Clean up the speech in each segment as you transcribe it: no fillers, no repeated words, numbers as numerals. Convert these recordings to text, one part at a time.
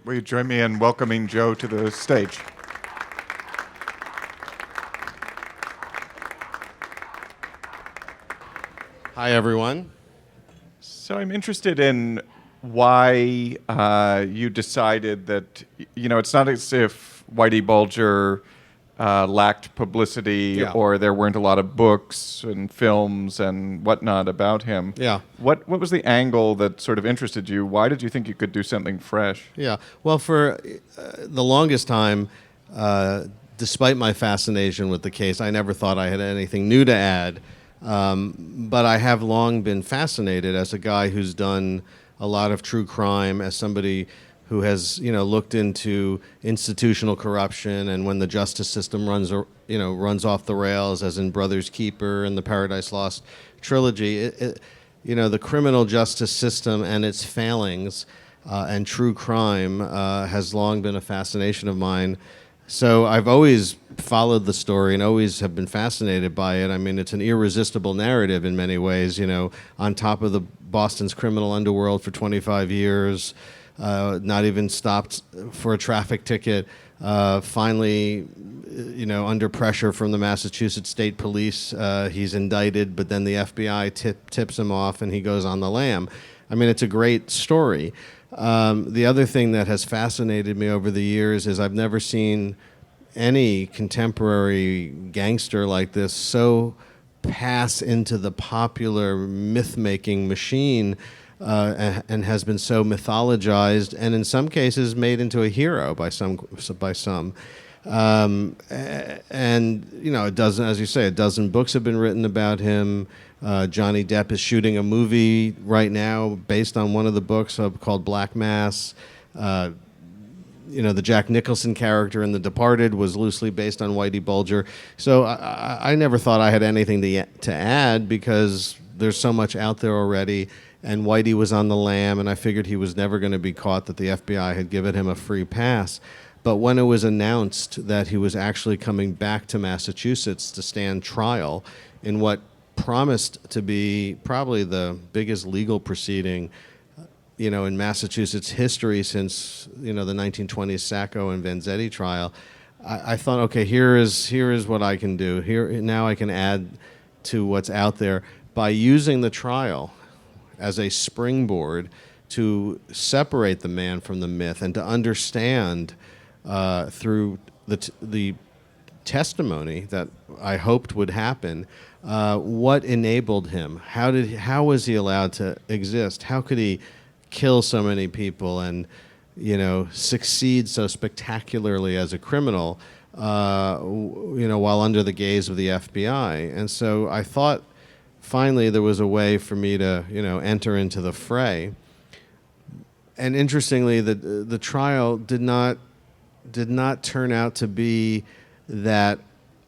Will you join me in welcoming Joe to the stage? Hi, everyone. So I'm interested in why you decided that, it's not as if Whitey Bulger lacked publicity Yeah. or there weren't a lot of books and films and whatnot about him. Yeah. What was the angle that sort of interested you? Why did you think you could do something fresh? Yeah. Well, for the longest time, despite my fascination with the case, I never thought I had anything new to add. But I have long been fascinated as a guy who's done a lot of true crime, as somebody who has, looked into institutional corruption and when the justice system runs off the rails, as in Brothers Keeper and the Paradise Lost trilogy. The criminal justice system and its failings and true crime has long been a fascination of mine. So I've always followed the story and always have been fascinated by it. I mean, it's an irresistible narrative in many ways, on top of the Boston's criminal underworld for 25 years, not even stopped for a traffic ticket. Finally, under pressure from the Massachusetts State Police, he's indicted, but then the FBI tips him off and he goes on the lam. I mean, it's a great story. The other thing that has fascinated me over the years is I've never seen any contemporary gangster like this so pass into the popular myth-making machine and has been so mythologized and in some cases made into a hero by some. And, as you say, a dozen books have been written about him. Johnny Depp is shooting a movie right now based on one of the books called Black Mass. The Jack Nicholson character in The Departed was loosely based on Whitey Bulger. So I never thought I had anything to add because there's so much out there already. And Whitey was on the lam, and I figured he was never going to be caught, that the FBI had given him a free pass. But when it was announced that he was actually coming back to Massachusetts to stand trial in what promised to be probably the biggest legal proceeding, in Massachusetts history since, the 1920s Sacco and Vanzetti trial, I thought, okay, here is what I can do. Now I can add to what's out there by using the trial as a springboard to separate the man from the myth and to understand through the testimony that I hoped would happen, what enabled him? How was he allowed to exist? How could he kill so many people and succeed so spectacularly as a criminal? While under the gaze of the FBI. And so I thought finally there was a way for me to enter into the fray. And interestingly, the trial did not turn out to be that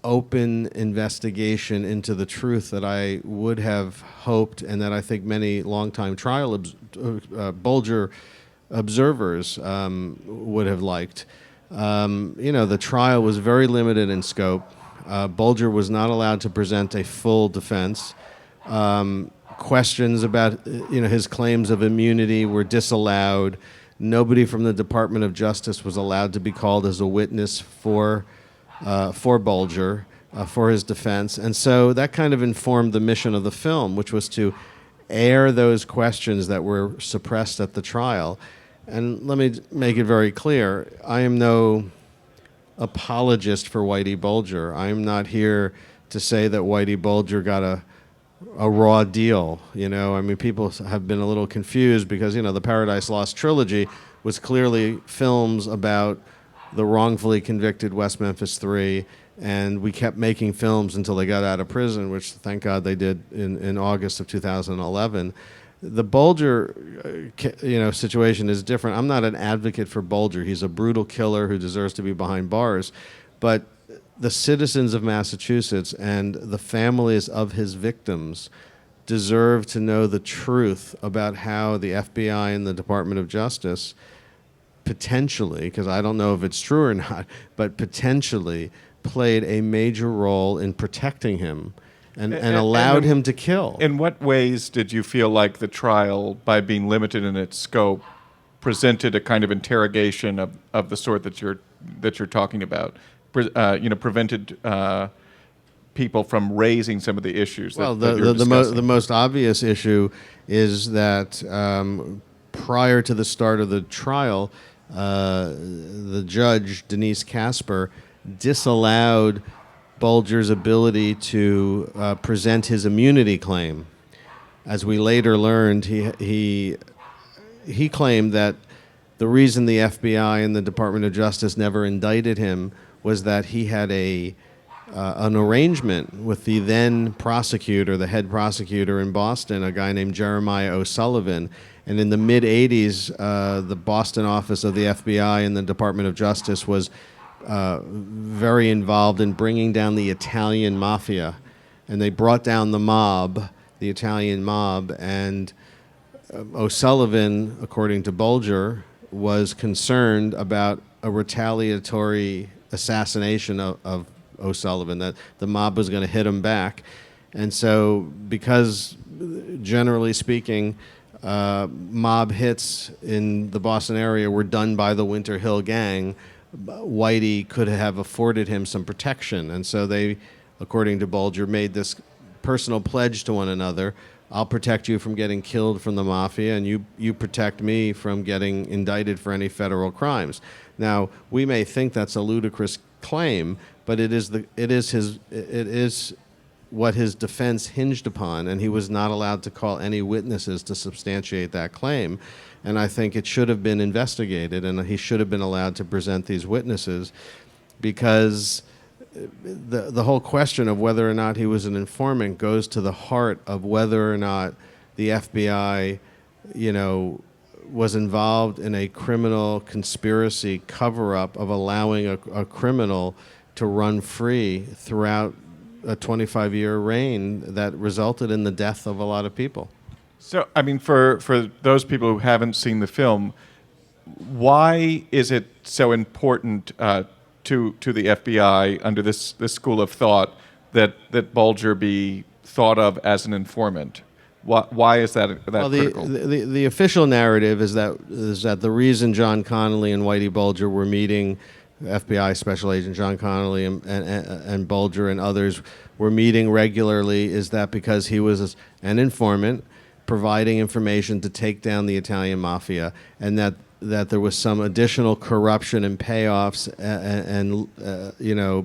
open investigation into the truth that I would have hoped, and that I think many longtime trial Bulger observers would have liked. The trial was very limited in scope. Bulger was not allowed to present a full defense. Questions about his claims of immunity were disallowed. Nobody from the Department of Justice was allowed to be called as a witness for Bulger, for his defense. And so that kind of informed the mission of the film, which was to air those questions that were suppressed at the trial. And let me make it very clear, I am no apologist for Whitey Bulger. I am not here to say that Whitey Bulger got a raw deal. People have been a little confused because, the Paradise Lost trilogy was clearly films about the wrongfully convicted West Memphis Three, and we kept making films until they got out of prison, which thank God they did in August of 2011. The Bulger, situation is different. I'm not an advocate for Bulger. He's a brutal killer who deserves to be behind bars, but the citizens of Massachusetts and the families of his victims deserve to know the truth about how the FBI and the Department of Justice potentially, because I don't know if it's true or not, but potentially played a major role in protecting him and allowed him to kill. In what ways did you feel like the trial, by being limited in its scope, presented a kind of interrogation of the sort that you're talking about. Prevented people from raising some of the issues. Well, that you're discussing. the most obvious issue is that prior to the start of the trial, the judge, Denise Casper, disallowed Bulger's ability to present his immunity claim. As we later learned, he claimed that the reason the FBI and the Department of Justice never indicted him was that he had an arrangement with the then prosecutor, the head prosecutor in Boston, a guy named Jeremiah O'Sullivan. And in the mid-'80s, the Boston office of the FBI and the Department of Justice was very involved in bringing down the Italian mafia. And they brought down the Italian mob, and O'Sullivan, according to Bulger, was concerned about a retaliatory assassination of O'Sullivan, that the mob was going to hit him back. And so, because generally speaking, mob hits in the Boston area were done by the Winter Hill Gang, Whitey could have afforded him some protection. And so they, according to Bulger, made this personal pledge to one another. I'll protect you from getting killed from the mafia, and you protect me from getting indicted for any federal crimes. Now, we may think that's a ludicrous claim, but it is what his defense hinged upon, and he was not allowed to call any witnesses to substantiate that claim. And I think it should have been investigated, and he should have been allowed to present these witnesses, because the whole question of whether or not he was an informant goes to the heart of whether or not the FBI, was involved in a criminal conspiracy cover-up of allowing a criminal to run free throughout a 25-year reign that resulted in the death of a lot of people. So, I mean, for those people who haven't seen the film, why is it so important to the FBI under this school of thought that Bulger be thought of as an informant? Why is that critical? The official narrative is that the reason John Connolly and Whitey Bulger were meeting, FBI Special Agent John Connolly and Bulger and others were meeting regularly, is that because he was an informant providing information to take down the Italian mafia, and that there was some additional corruption and payoffs and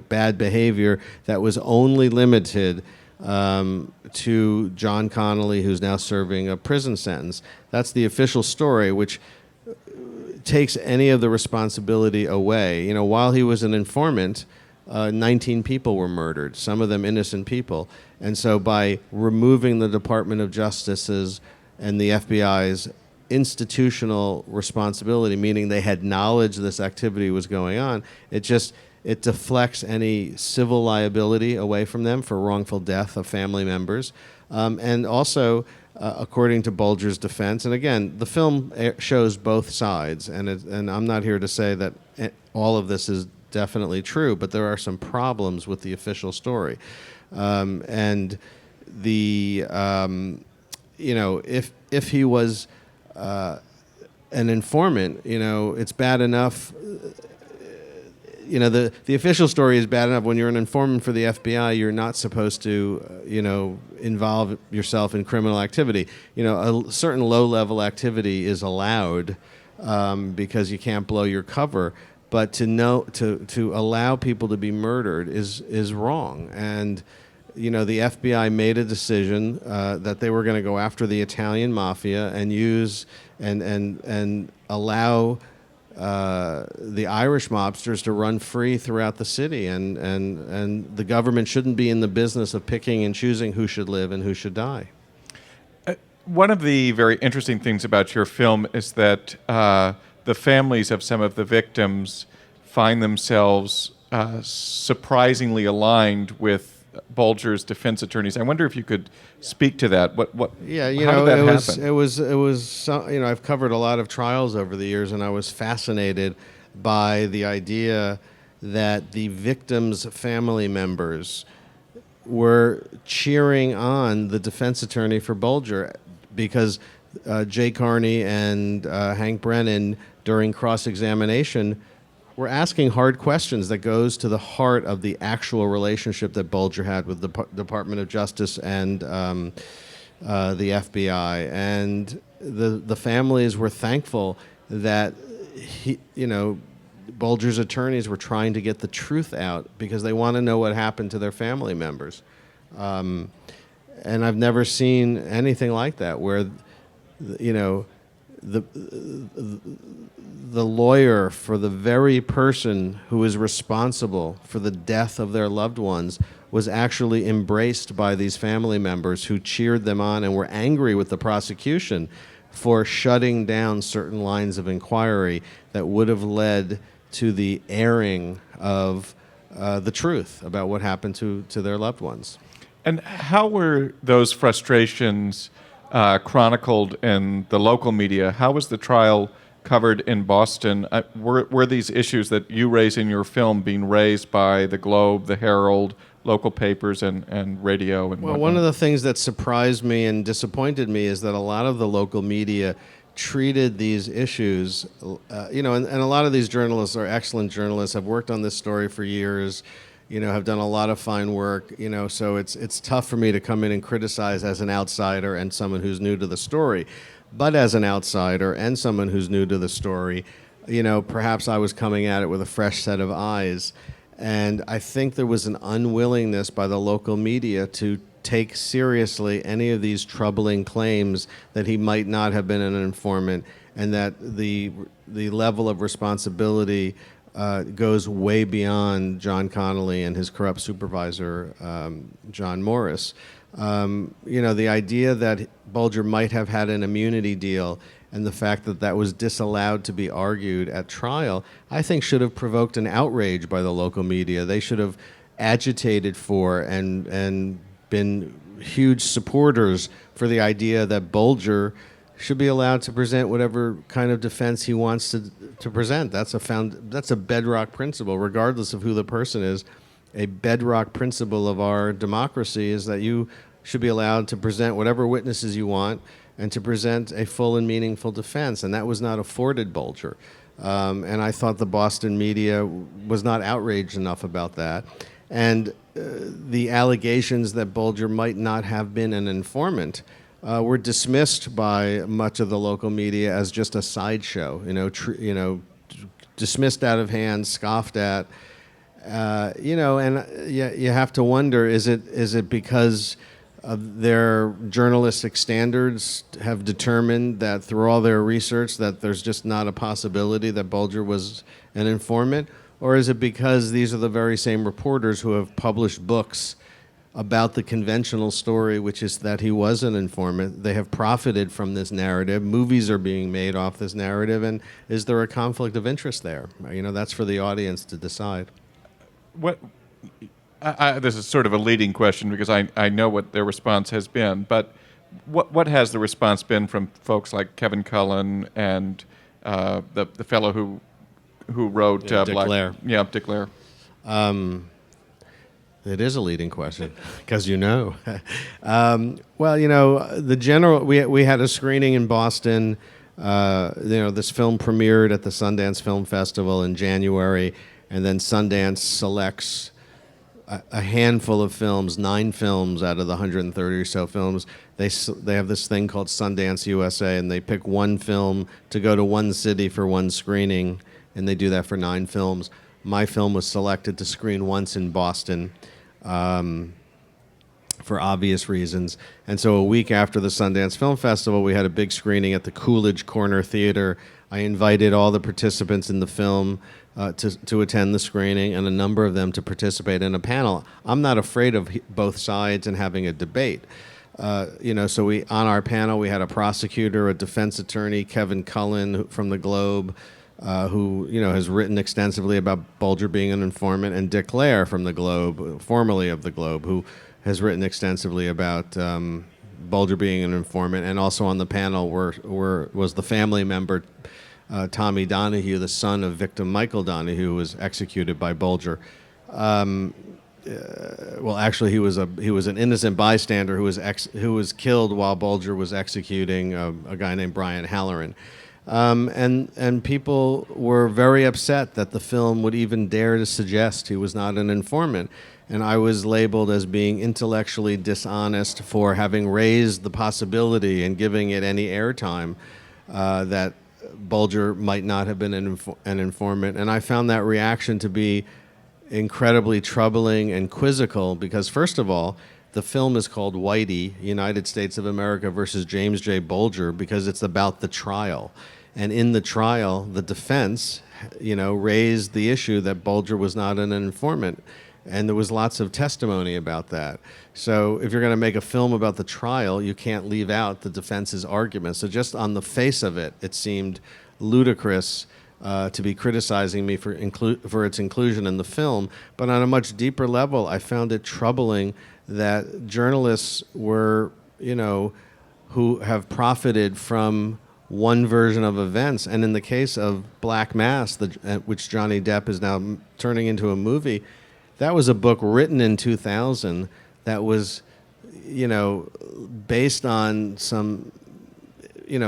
bad behavior that was only limited to John Connolly, who's now serving a prison sentence. That's the official story, which takes any of the responsibility away. While he was an informant, 19 people were murdered, some of them innocent people. And so by removing the Department of Justice's and the FBI's institutional responsibility, meaning they had knowledge this activity was going on, it deflects any civil liability away from them for wrongful death of family members. And also, according to Bulger's defense, and again, the film shows both sides, and I'm not here to say that all of this is definitely true, but there are some problems with the official story. And if he was an informant, it's bad enough. The official story is bad enough. When you're an informant for the FBI, you're not supposed to, involve yourself in criminal activity. A certain low-level activity is allowed because you can't blow your cover. But to allow people to be murdered is wrong. And the FBI made a decision that they were going to go after the Italian mafia and use and allow the Irish mobsters to run free throughout the city, and the government shouldn't be in the business of picking and choosing who should live and who should die. One of the very interesting things about your film is that the families of some of the victims find themselves surprisingly aligned with Bulger's defense attorneys. I wonder if you could speak to that. Yeah, how did that happen? It was I've covered a lot of trials over the years, and I was fascinated by the idea that the victims' family members were cheering on the defense attorney for Bulger, because Jay Carney and Hank Brennan during cross-examination were asking hard questions that goes to the heart of the actual relationship that Bulger had with the Department of Justice and the FBI. And the families were thankful that Bulger's attorneys were trying to get the truth out because they want to know what happened to their family members. And I've never seen anything like that where, the lawyer for the very person who is responsible for the death of their loved ones was actually embraced by these family members who cheered them on and were angry with the prosecution for shutting down certain lines of inquiry that would have led to the airing of the truth about what happened to their loved ones. And how were those frustrations chronicled in the local media? How was the trial covered in Boston? Were these issues that you raise in your film being raised by the Globe, the Herald, local papers, and radio? And well, whatnot? one of the things that surprised me and disappointed me is that a lot of the local media treated these issues, and a lot of these journalists are excellent journalists, have worked on this story for years, have done a lot of fine work, so it's tough for me to come in and criticize as an outsider and someone who's new to the story. But as an outsider and someone who's new to the story, perhaps I was coming at it with a fresh set of eyes. And I think there was an unwillingness by the local media to take seriously any of these troubling claims that he might not have been an informant, and that the level of responsibility goes way beyond John Connolly and his corrupt supervisor, John Morris. The idea that Bulger might have had an immunity deal and the fact that that was disallowed to be argued at trial, I think should have provoked an outrage by the local media. They should have agitated for and been huge supporters for the idea that Bulger should be allowed to present whatever kind of defense he wants to present. That's a bedrock principle, regardless of who the person is. A bedrock principle of our democracy is that you should be allowed to present whatever witnesses you want and to present a full and meaningful defense, and that was not afforded Bulger. And I thought the Boston media was not outraged enough about that. And the allegations that Bulger might not have been an informant were dismissed by much of the local media as just a sideshow, dismissed out of hand, scoffed at. And you have to wonder, is it because their journalistic standards have determined that through all their research that there's just not a possibility that Bulger was an informant? Or is it because these are the very same reporters who have published books about the conventional story, which is that he was an informant? They have profited from this narrative. Movies are being made off this narrative. And is there a conflict of interest there? That's for the audience to decide. This is sort of a leading question because I know what their response has been, but what has the response been from folks like Kevin Cullen and the fellow who wrote Dick Lair? Yeah, Dick Lair. It is a leading question because the general. We had a screening in Boston. This film premiered at the Sundance Film Festival in January, and then Sundance selects a handful of films, 9 films out of the 130 or so films. They have this thing called Sundance USA, and they pick one film to go to one city for one screening, and they do that for 9 films. My film was selected to screen once in Boston for obvious reasons. And so a week after the Sundance Film Festival, we had a big screening at the Coolidge Corner Theater. I invited all the participants in the film to attend the screening, and a number of them to participate in a panel. I'm not afraid of both sides and having a debate. So on our panel, we had a prosecutor, a defense attorney, Kevin Cullen from the Globe, who has written extensively about Bulger being an informant, and Dick Lair from the Globe, formerly of the Globe, who has written extensively about Bulger being an informant. And also on the panel was the family member, Tommy Donahue, the son of victim Michael Donahue, who was executed by Bulger. well, actually, he was an innocent bystander who was killed while Bulger was executing a guy named Brian Halloran. And people were very upset that the film would even dare to suggest he was not an informant. And I was labeled as being intellectually dishonest for having raised the possibility and giving it any airtime that Bulger might not have been an informant. And I found that reaction to be incredibly troubling and quizzical because, first of all, the film is called Whitey, United States of America versus James J. Bulger, because it's about the trial. And in the trial, the defense, raised the issue that Bulger was not an informant. And there was lots of testimony about that. So if you're going to make a film about the trial, you can't leave out the defense's argument. So just on the face of it, it seemed ludicrous to be criticizing me for its inclusion in the film. But on a much deeper level, I found it troubling that journalists were, who have profited from one version of events. And in the case of Black Mass, which Johnny Depp is now turning into a movie, that was a book written in 2000 that was, based on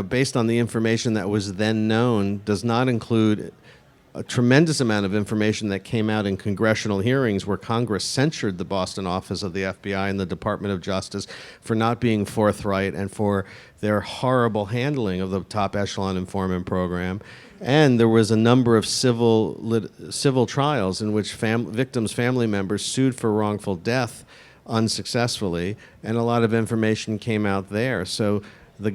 based on the information that was then known, does not include a tremendous amount of information that came out in congressional hearings where Congress censured the Boston office of the FBI and the Department of Justice for not being forthright and for their horrible handling of the top echelon informant program. And there was a number of civil trials in which victims' family members sued for wrongful death unsuccessfully, and a lot of information came out there. So the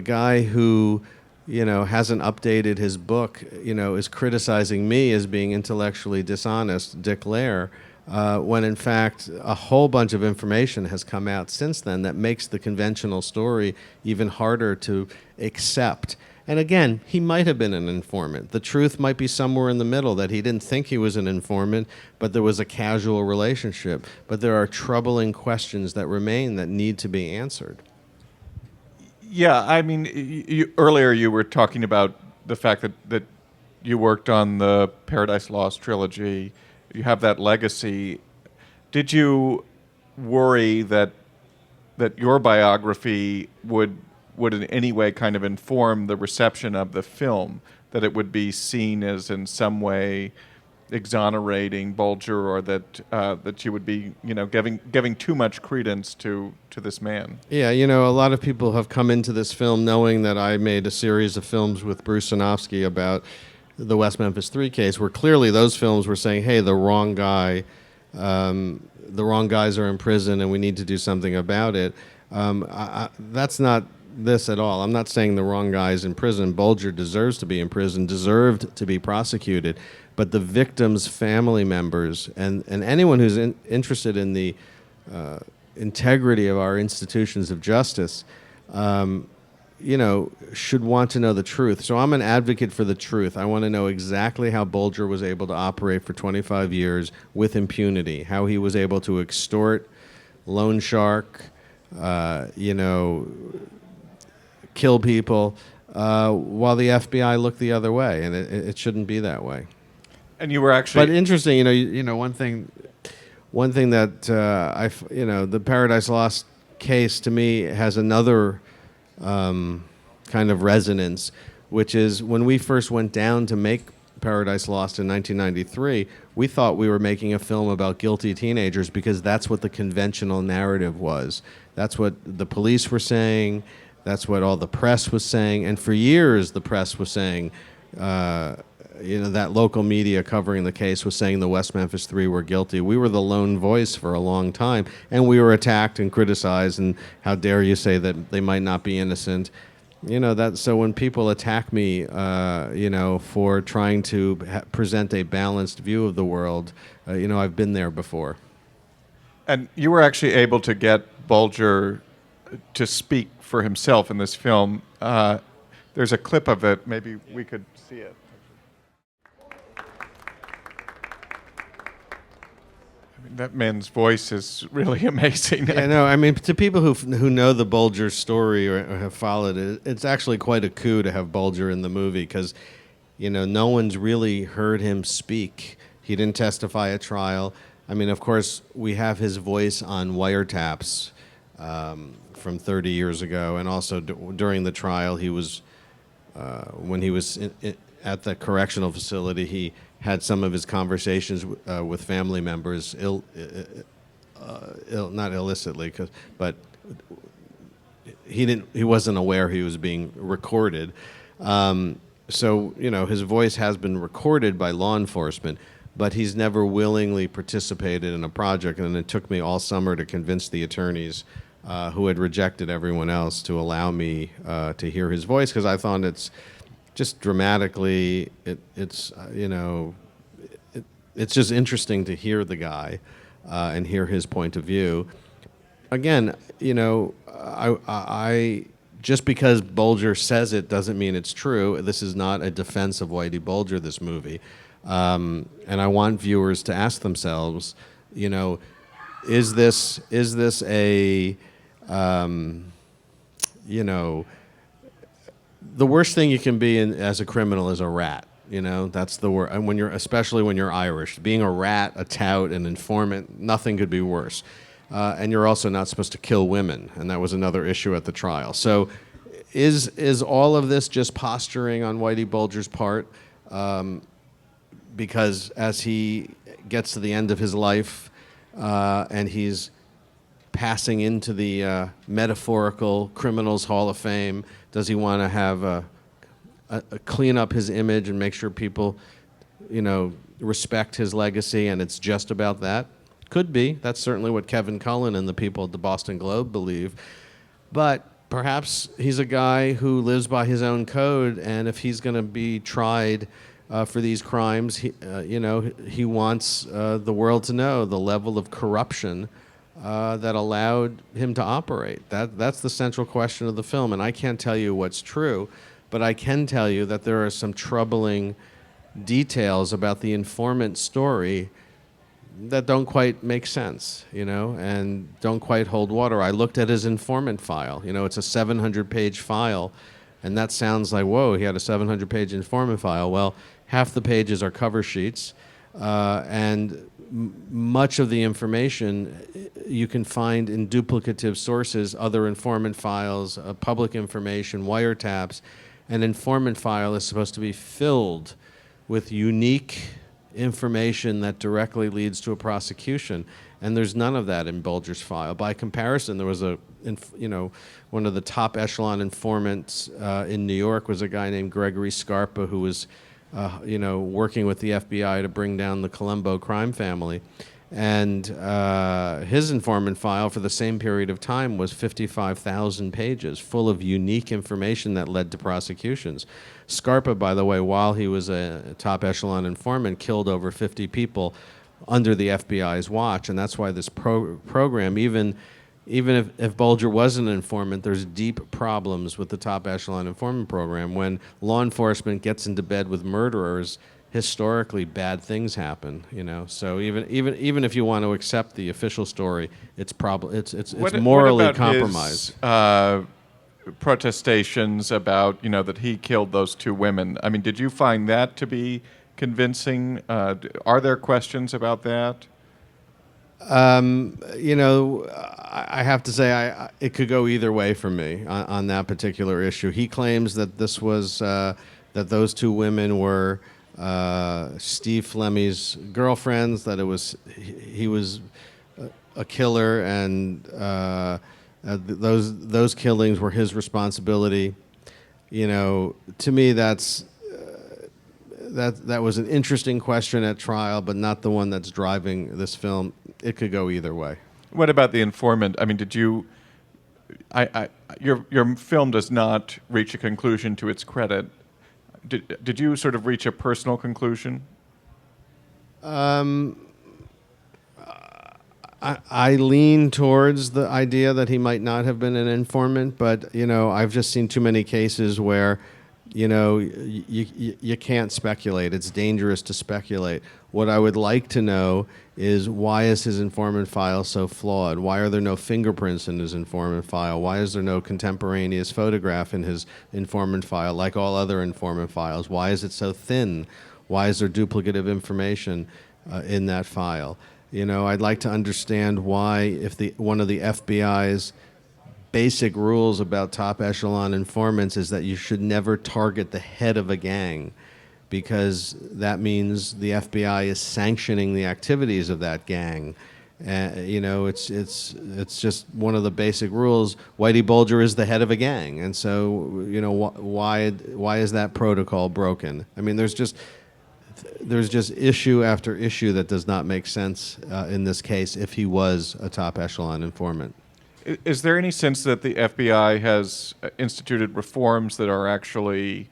guy who hasn't updated his book, is criticizing me as being intellectually dishonest, Dick Lair, when in fact a whole bunch of information has come out since then that makes the conventional story even harder to accept. And again, he might have been an informant. The truth might be somewhere in the middle, that he didn't think he was an informant, but there was a casual relationship. But there are troubling questions that remain that need to be answered. Yeah, I mean, earlier you were talking about the fact that you worked on the Paradise Lost trilogy. You have that legacy. Did you worry that your biography would in any way kind of inform the reception of the film, that it would be seen as in some way exonerating Bulger, or that you would be giving too much credence to this man? Yeah, a lot of people have come into this film knowing that I made a series of films with Bruce Sinofsky about the West Memphis 3 case, where clearly those films were saying, hey, the wrong guys are in prison and we need to do something about it. That's not this at all. I'm not saying the wrong guy's in prison. Bulger deserves to be in prison, deserved to be prosecuted. But the victims' family members and anyone who's interested in the integrity of our institutions of justice, should want to know the truth. So I'm an advocate for the truth. I want to know exactly how Bulger was able to operate for 25 years with impunity, how he was able to extort, loan shark, kill people, while the FBI looked the other way, and it shouldn't be that way. And you were actually... But interesting, one thing that the Paradise Lost case to me has another kind of resonance, which is when we first went down to make Paradise Lost in 1993, we thought we were making a film about guilty teenagers because that's what the conventional narrative was. That's what the police were saying. That's what all the press was saying. And for years, the press was saying, that local media covering the case was saying the West Memphis 3 were guilty. We were the lone voice for a long time, and we were attacked and criticized, and how dare you say that they might not be innocent. So when people attack me, for trying to present a balanced view of the world, I've been there before. And you were actually able to get Bulger to speak for himself in this film. There's a clip of it. Maybe we could see it. I mean, that man's voice is really amazing. Yeah, no, I mean, to people who know the Bulger story or have followed it, it's actually quite a coup to have Bulger in the movie because, no one's really heard him speak. He didn't testify at trial. I mean, of course, we have his voice on wiretaps from 30 years ago, and also during the trial, he was when he was at the correctional facility, he had some of his conversations with family members, not illicitly, but he wasn't aware he was being recorded. So his voice has been recorded by law enforcement, but he's never willingly participated in a project. And it took me all summer to convince the attorneys who had rejected everyone else to allow me to hear his voice, because I thought it's just dramatically, it's just interesting to hear the guy and hear his point of view. Again, I just because Bulger says it doesn't mean it's true. This is not a defense of Whitey Bulger, this movie. And I want viewers to ask themselves, is this a, the worst thing you can be as a criminal is a rat. That's the word. And especially when you're Irish, being a rat, a tout, an informant, nothing could be worse. And you're also not supposed to kill women, and that was another issue at the trial. So, is all of this just posturing on Whitey Bulger's part? Because as he gets to the end of his life, and he's passing into the metaphorical criminals Hall of Fame, does he want to have a clean up his image and make sure people, respect his legacy, and it's just about that? Could be. That's certainly what Kevin Cullen and the people at the Boston Globe believe. But perhaps he's a guy who lives by his own code, and if he's going to be tried for these crimes, he wants the world to know the level of corruption that allowed him to operate. That's the central question of the film, and I can't tell you what's true, but I can tell you that there are some troubling details about the informant story that don't quite make sense, and don't quite hold water. I looked at his informant file. It's a 700-page file, and that sounds like, whoa, he had a 700-page informant file. Well, half the pages are cover sheets, and much of the information you can find in duplicative sources, other informant files, public information, wiretaps. An informant file is supposed to be filled with unique information that directly leads to a prosecution, and there's none of that in Bulger's file. By comparison, there was one of the top echelon informants in New York was a guy named Gregory Scarpa, who was working with the FBI to bring down the Colombo crime family, and his informant file for the same period of time was 55,000 pages, full of unique information that led to prosecutions. Scarpa, by the way, while he was a top echelon informant, killed over 50 people under the FBI's watch, and that's why this program, even if Bulger wasn't an informant, there's deep problems with the top echelon informant program. When law enforcement gets into bed with murderers, historically bad things happen. So even if you want to accept the official story, it's morally compromised. What about his protestations about that he killed those two women? I mean, did you find that to be convincing? Are there questions about that? I have to say, it could go either way for me on that particular issue. He claims that this was that those two women were Steve Flemmi's girlfriends, that he was a killer, and those killings were his responsibility. To me, that was an interesting question at trial, but not the one that's driving this film. It could go either way. What about the informant? I mean, did you? Your film does not reach a conclusion to its credit. Did you sort of reach a personal conclusion? I lean towards the idea that he might not have been an informant, but I've just seen too many cases where you can't speculate. It's dangerous to speculate. What I would like to know is, why is his informant file so flawed? Why are there no fingerprints in his informant file? Why is there no contemporaneous photograph in his informant file like all other informant files? Why is it so thin? Why is there duplicative information in that file? I'd like to understand why, if one of the FBI's basic rules about top echelon informants is that you should never target the head of a gang, because that means the FBI is sanctioning the activities of that gang. It's just one of the basic rules. Whitey Bulger is the head of a gang, and so why is that protocol broken? I mean, there's just issue after issue that does not make sense in this case if he was a top echelon informant. Is there any sense that the FBI has instituted reforms that are actually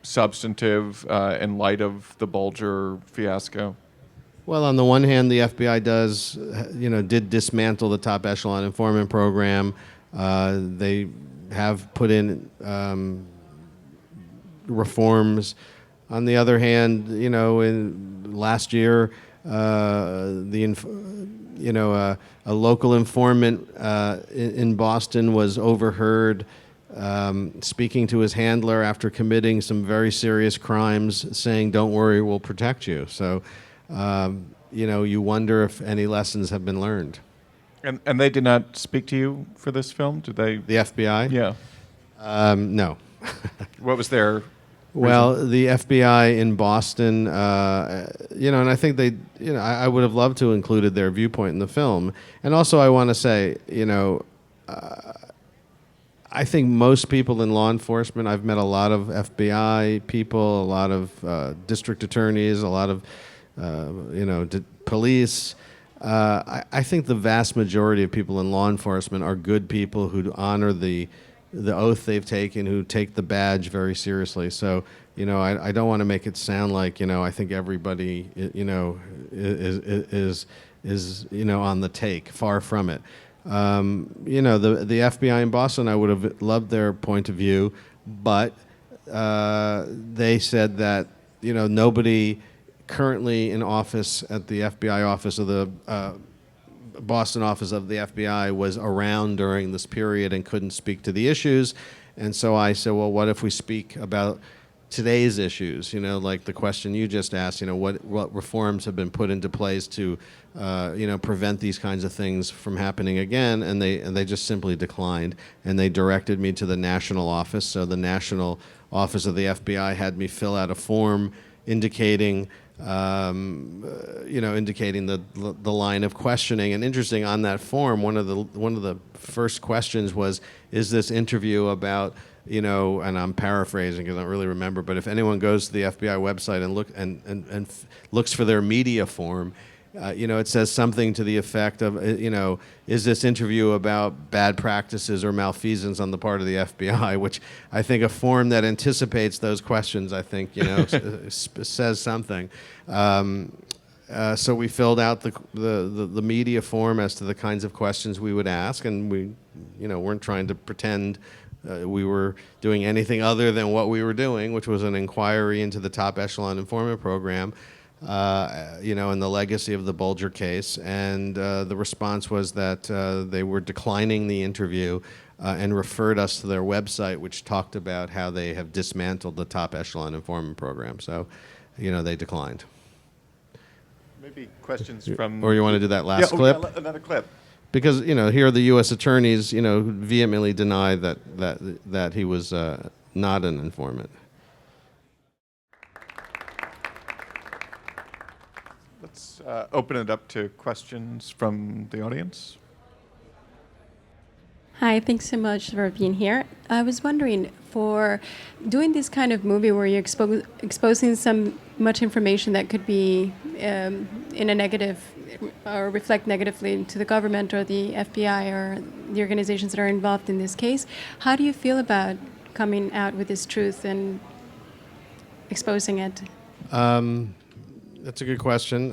substantive in light of the Bulger fiasco? Well, on the one hand, the FBI did dismantle the top echelon informant program. They have put in reforms. On the other hand, in last year, a local informant in Boston was overheard speaking to his handler after committing some very serious crimes, saying, "Don't worry, we'll protect you." So, you wonder if any lessons have been learned. And they did not speak to you for this film, did they? The FBI? Yeah. No. What was their reason? Well, the FBI in Boston, and I think they, I would have loved to have included their viewpoint in the film. And also, I want to say, I think most people in law enforcement, I've met a lot of FBI people, a lot of district attorneys, a lot of, police. I think the vast majority of people in law enforcement are good people who honor the oath they've taken, who take the badge very seriously. So, I don't want to make it sound like, I think everybody, is on the take. Far from it. The FBI in Boston, I would have loved their point of view, but they said that, nobody currently in office at the FBI office of the Boston office of the FBI was around during this period and couldn't speak to the issues. And so I said, well, what if we speak about today's issues? Like the question you just asked, what reforms have been put into place to, prevent these kinds of things from happening again? And they just simply declined. And they directed me to the national office. So the national office of the FBI had me fill out a form indicating indicating the line of questioning. And interesting, on that form, one of the first questions was, is this interview about, and I'm paraphrasing because I don't really remember, but if anyone goes to the FBI website and looks for their media form, it says something to the effect of, is this interview about bad practices or malfeasance on the part of the FBI, which I think a form that anticipates those questions, I think, says something. So we filled out the media form as to the kinds of questions we would ask, and we, weren't trying to pretend we were doing anything other than what we were doing, which was an inquiry into the top echelon informant program. And the legacy of the Bulger case. And the response was that they were declining the interview and referred us to their website, which talked about how they have dismantled the top echelon informant program. So, they declined. Maybe questions from... Or you want to do that last clip? Yeah, another clip. Because, here the U.S. attorneys, vehemently deny that he was not an informant. Let's open it up to questions from the audience. Hi, thanks so much for being here. I was wondering, for doing this kind of movie where you're exposing some much information that could be in a negative or reflect negatively to the government or the FBI or the organizations that are involved in this case, how do you feel about coming out with this truth and exposing it? That's a good question.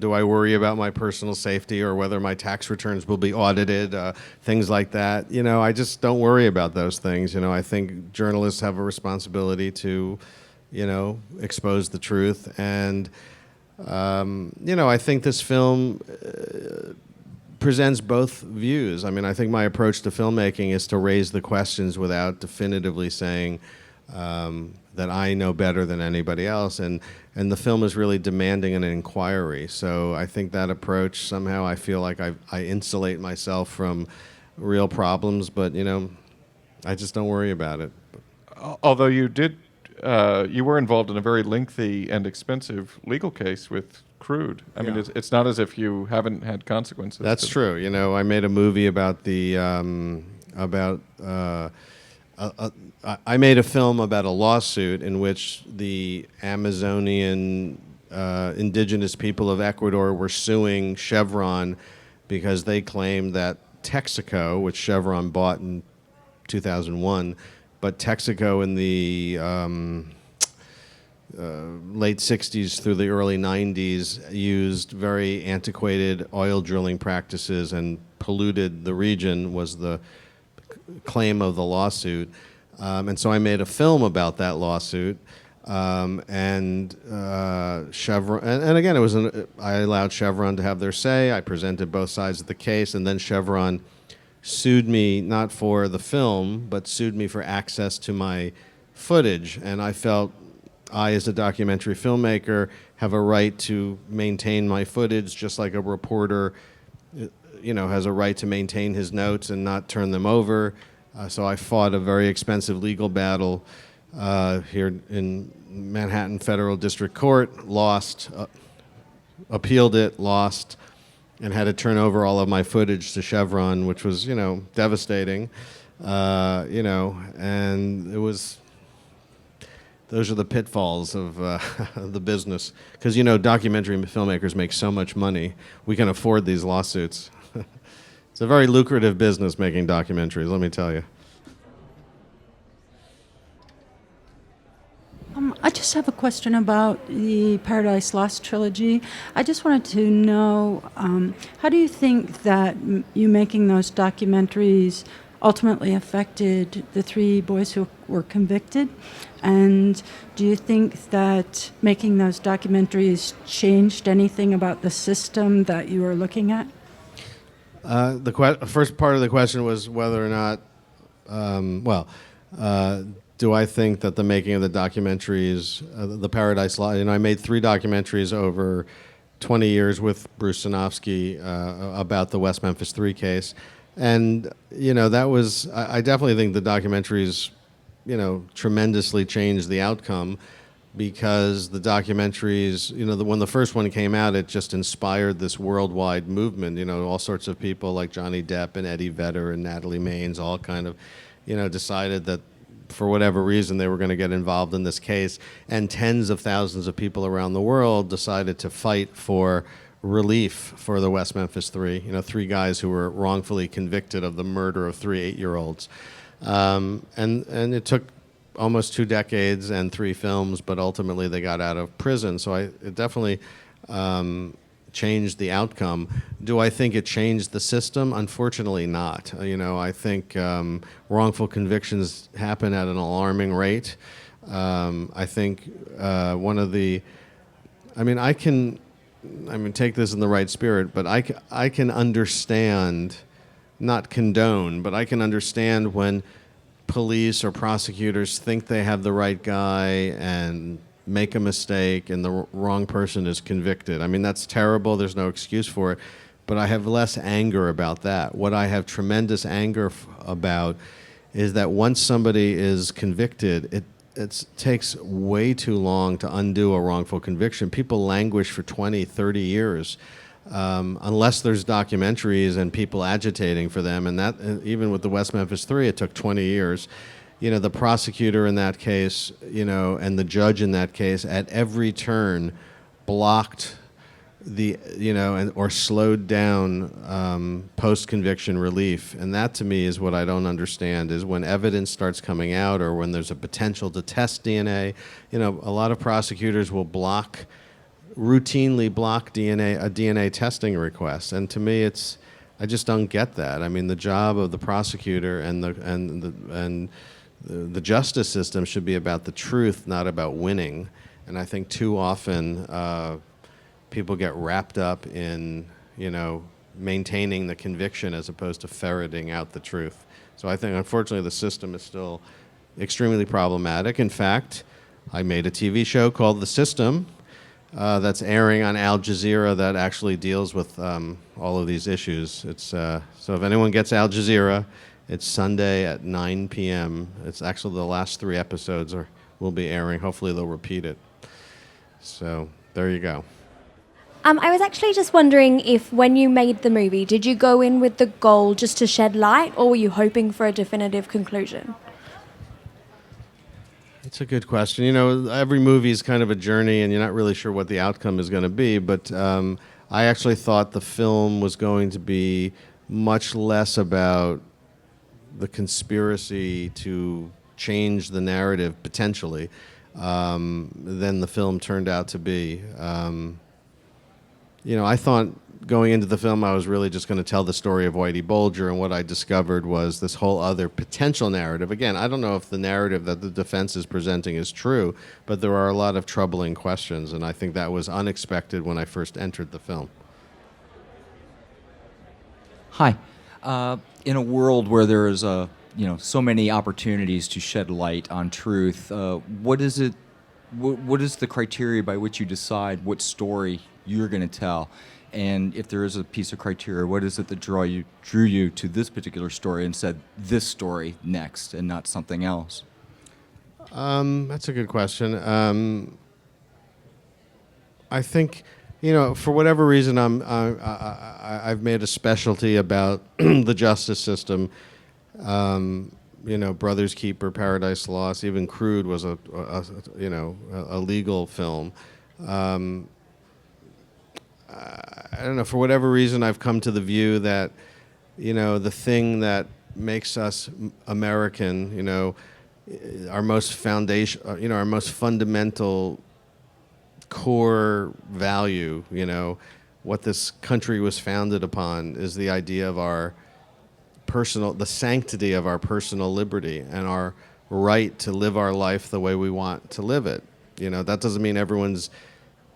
Do I worry about my personal safety or whether my tax returns will be audited, things like that? I just don't worry about those things. I think journalists have a responsibility to, expose the truth. And, I think this film presents both views. I mean, I think my approach to filmmaking is to raise the questions without definitively saying, that I know better than anybody else, and the film is really demanding an inquiry. So I think that approach, somehow I feel like I insulate myself from real problems, but I just don't worry about it. Although you were involved in a very lengthy and expensive legal case with Crude. I mean, Yeah. it's not as if you haven't had consequences. That's true. I made a movie about I made a film about a lawsuit in which the Amazonian indigenous people of Ecuador were suing Chevron because they claimed that Texaco, which Chevron bought in 2001, but Texaco in the late 60s through the early 90s used very antiquated oil drilling practices and polluted the region, was the claim of the lawsuit. And so I made a film about that lawsuit. And Chevron, and again, I allowed Chevron to have their say. I presented both sides of the case, and then Chevron sued me not for the film, but sued me for access to my footage. And I felt I, as a documentary filmmaker, have a right to maintain my footage, just like a reporter, has a right to maintain his notes and not turn them over. So I fought a very expensive legal battle here in Manhattan Federal District Court, lost, appealed it, lost, and had to turn over all of my footage to Chevron, which was, devastating, and it was. Those are the pitfalls of the business. Because, documentary filmmakers make so much money, we can afford these lawsuits. It's a very lucrative business making documentaries, let me tell you. I just have a question about the Paradise Lost trilogy. I just wanted to know, how do you think that you making those documentaries ultimately affected the three boys who were convicted? And do you think that making those documentaries changed anything about the system that you were looking at? The first part of the question was whether or not, do I think that the making of the documentaries, the Paradise Lost, I made 3 documentaries over 20 years with Bruce Sinofsky about the West Memphis 3 case. And, that was, I definitely think the documentaries, tremendously changed the outcome, because the documentaries, when the first one came out, it just inspired this worldwide movement. All sorts of people like Johnny Depp and Eddie Vedder and Natalie Maines all kind of, decided that for whatever reason they were going to get involved in this case. And tens of thousands of people around the world decided to fight for relief for the West Memphis 3, 3 guys who were wrongfully convicted of the murder of 3 8-year-olds. And it took almost 2 decades and 3 films, but ultimately they got out of prison. So it definitely changed the outcome. Do I think it changed the system? Unfortunately not. I think wrongful convictions happen at an alarming rate. I think take this in the right spirit, but I can understand, not condone, but I can understand when police or prosecutors think they have the right guy and make a mistake and the wrong person is convicted. That's terrible. There's no excuse for it. But I have less anger about that. What I have tremendous anger about is that once somebody is convicted, it takes way too long to undo a wrongful conviction. People languish for 20, 30 years. Unless there's documentaries and people agitating for them, and that even with the West Memphis 3, it took 20 years. The prosecutor in that case, and the judge in that case, at every turn, blocked or slowed down post-conviction relief. And that, to me, is what I don't understand, is when evidence starts coming out or when there's a potential to test DNA. A lot of prosecutors will routinely block a DNA testing request, and to me, I just don't get that. The job of the prosecutor and the justice system should be about the truth, not about winning. And I think too often people get wrapped up in maintaining the conviction as opposed to ferreting out the truth. So I think, unfortunately, the system is still extremely problematic. In fact, I made a TV show called The System that's airing on Al Jazeera that actually deals with all of these issues. It's so if anyone gets Al Jazeera, it's Sunday at 9 p.m. It's actually the last 3 episodes will be airing. Hopefully they'll repeat it. So there you go. I was actually just wondering if when you made the movie, did you go in with the goal just to shed light, or were you hoping for a definitive conclusion? It's a good question. You know, every movie is kind of a journey, and you're not really sure what the outcome is going to be. But I actually thought the film was going to be much less about the conspiracy to change the narrative, potentially, than the film turned out to be. You know, I thought going into the film I was really just going to tell the story of Whitey Bulger, and what I discovered was this whole other potential narrative. Again, I don't know if the narrative that the defense is presenting is true, but there are a lot of troubling questions, and I think that was unexpected when I first entered the film. Hi. In a world where there is so many opportunities to shed light on truth, what is it? What is the criteria by which you decide what story you're going to tell? And if there is a piece of criteria, what is it that drew you to this particular story and said this story next and not something else? That's a good question. I think, you know, for whatever reason, I've made a specialty about the justice system. You know, Brothers Keeper, Paradise Lost, even Crude was a legal film. I don't know, for whatever reason, I've come to the view that, you know, the thing that makes us American, you know, our most our most fundamental core value, you know, what this country was founded upon is the idea of the sanctity of our personal liberty and our right to live our life the way we want to live it. You know, that doesn't mean everyone's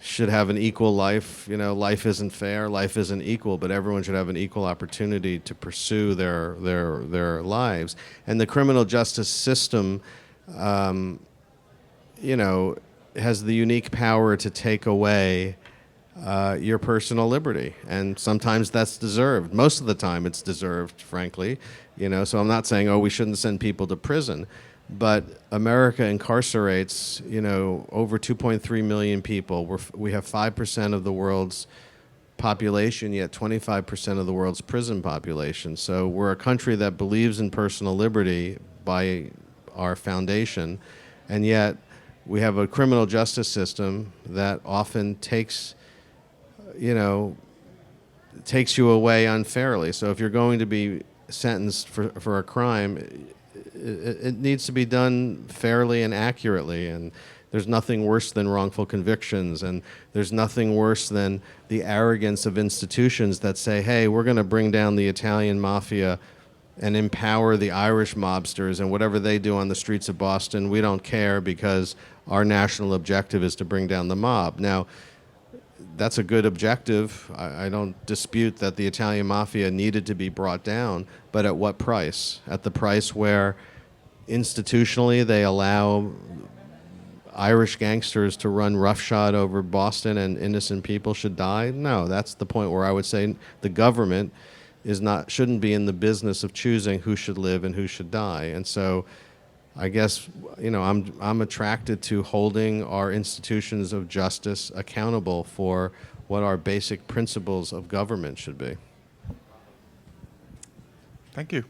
should have an equal life. You know, life isn't fair, life isn't equal, but everyone should have an equal opportunity to pursue their lives. And the criminal justice system, you know, has the unique power to take away your personal liberty, and sometimes that's deserved. Most of the time it's deserved, frankly. You know, so I'm not saying, oh, we shouldn't send people to prison, but America incarcerates, you know, over 2.3 million people. We have 5% of the world's population, yet 25% of the world's prison population. So we're a country that believes in personal liberty by our foundation, and yet we have a criminal justice system that often takes you away unfairly. So if you're going to be sentenced for a crime, it needs to be done fairly and accurately. And there's nothing worse than wrongful convictions, and there's nothing worse than the arrogance of institutions that say, hey, we're going to bring down the Italian mafia and empower the Irish mobsters, and whatever they do on the streets of Boston, we don't care because our national objective is to bring down the mob. Now, that's a good objective. I don't dispute that the Italian mafia needed to be brought down, but at what price? At the price where institutionally they allow Irish gangsters to run roughshod over Boston and innocent people should die? No, that's the point where I would say the government shouldn't be in the business of choosing who should live and who should die. And so I guess, you know, I'm attracted to holding our institutions of justice accountable for what our basic principles of government should be. Thank you.